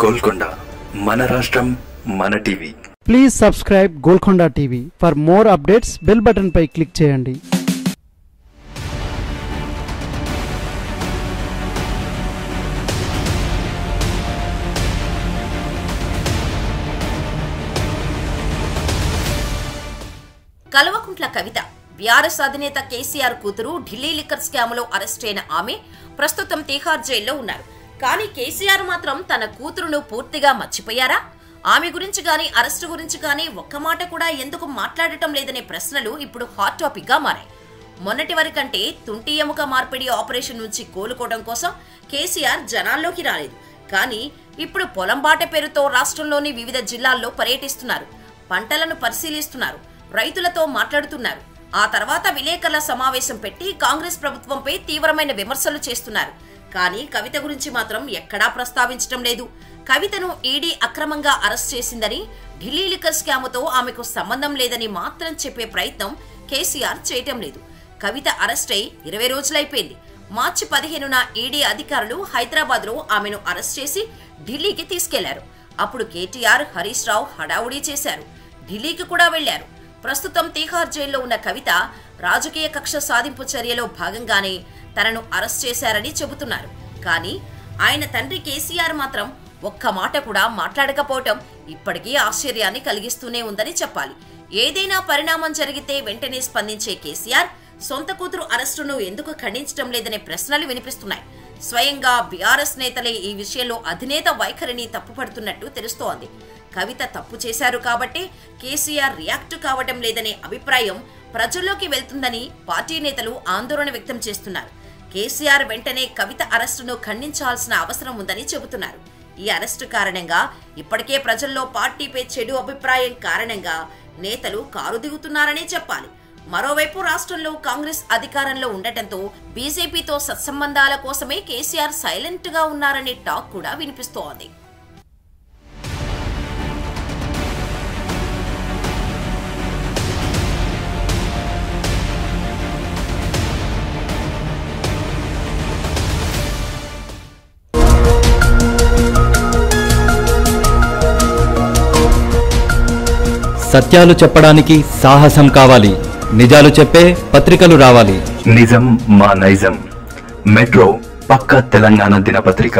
గోల్కొండ మన రాష్ట్రం మన TV. Please subscribe Golkonda TV. For more updates bell button పై క్లిక్ చేయండి. కల్వకుంట్ల కవిత బీఆర్ఎస్ అధినేత కేసీఆర్ కూతురు ఢిల్లీ లిక్కర్ స్కామ్లో అరెస్ట్ అయిన ఆమె ప్రస్తుతం తిహార్ జైల్లో ఉన్నారు. కానీ కేసీఆర్ మాత్రం తన కూతురును పూర్తిగా మర్చిపోయారా? ఆమె గురించి గానీ అరెస్టు గురించి గానీ ఒక్క మాట కూడా ఎందుకు మాట్లాడటం లేదనే ప్రశ్నలు ఇప్పుడు హాట్ టాపిక్ గా మారాయి. మొన్నటి వరకంటే తుంటి ఎముక మార్పిడి ఆపరేషన్ నుంచి కోలుకోవడం కోసం కేసీఆర్ జనాల్లోకి రాలేదు. కానీ ఇప్పుడు పొలంబాట పేరుతో రాష్ట్రంలోని వివిధ జిల్లాల్లో పర్యటిస్తున్నారు, పంటలను పరిశీలిస్తున్నారు, రైతులతో మాట్లాడుతున్నారు. ఆ తర్వాత విలేకరుల సమావేశం పెట్టి కాంగ్రెస్ ప్రభుత్వంపై తీవ్రమైన విమర్శలు చేస్తున్నారు. కానీ కవిత గురించి మాత్రం ఎక్కడా ప్రస్తావించడం లేదు. కవితను ఈడీ అక్రమంగా అరెస్ట్ చేసిందని, ఢిల్లీ లిక్కర్ స్కామ్తో ఆమెకు సంబంధం లేదని మాత్రం చెప్పే ప్రయత్నం కేసీఆర్ చేయటం లేదు. కవిత అరెస్ట్ అయి 20 రోజులైపోయింది. మార్చి 15న ఈడీ అధికారులు హైదరాబాద్ లో ఆమెను అరెస్ట్ చేసి ఢిల్లీకి తీసుకెళ్లారు. అప్పుడు కేటీఆర్, హరీష్ రావు హడావుడి చేశారు, ఢిల్లీకి కూడా వెళ్లారు. ప్రస్తుతం తిహార్ జైల్లో ఉన్న కవిత రాజకీయ కక్ష సాధింపు చర్యలో భాగంగానే తనను అరెస్ట్ చేశారని చెబుతున్నారు. కానీ ఆయన తండ్రి కేసీఆర్ మాత్రం ఒక్క మాట కూడా మాట్లాడకపోవటం ఇప్పటికీ ఆశ్చర్యాన్ని కలిగిస్తూనే ఉందని చెప్పాలి. ఏదైనా పరిణామం జరిగితే వెంటనే స్పందించే కేసీఆర్ సొంత కూతురు అరెస్టును ఎందుకు ఖండించడం లేదనే ప్రశ్నలు వినిపిస్తున్నాయి. స్వయంగా బీఆర్ఎస్ నేతలే ఈ విషయంలో అధినేత వైఖరిని తప్పుపడుతున్నట్టు తెలుస్తోంది. కవిత తప్పు చేశారు కాబట్టి కేసీఆర్ రియాక్ట్ కావడం లేదనే అభిప్రాయం ప్రజల్లోకి వెళ్తుందని పార్టీ నేతలు ఆందోళన వ్యక్తం చేస్తున్నారు. కేసీఆర్ వెంటనే కవిత అరెస్టును ఖండించాల్సిన అవసరం ఉందని చెబుతున్నారు. ఈ అరెస్టు కారణంగా ఇప్పటికే ప్రజల్లో పార్టీపై చెడు అభిప్రాయం కారణంగా నేతలు కారు దిగుతున్నారనే చెప్పాలి. మరోవైపు రాష్ట్రంలో కాంగ్రెస్ అధికారంలో ఉండటంతో బీజేపీతో సత్సంబంధాల కోసమే కేసీఆర్ సైలెంట్ గా ఉన్నారనే టాక్ కూడా వినిపిస్తోంది. సత్యాలు చెప్పడానికి సాహసం కావాలి, నిజాలు చెప్పే పత్రికలు రావాలి. నిజం మా నైజం. మెట్రో పక్క తెలంగాణ దినపత్రిక.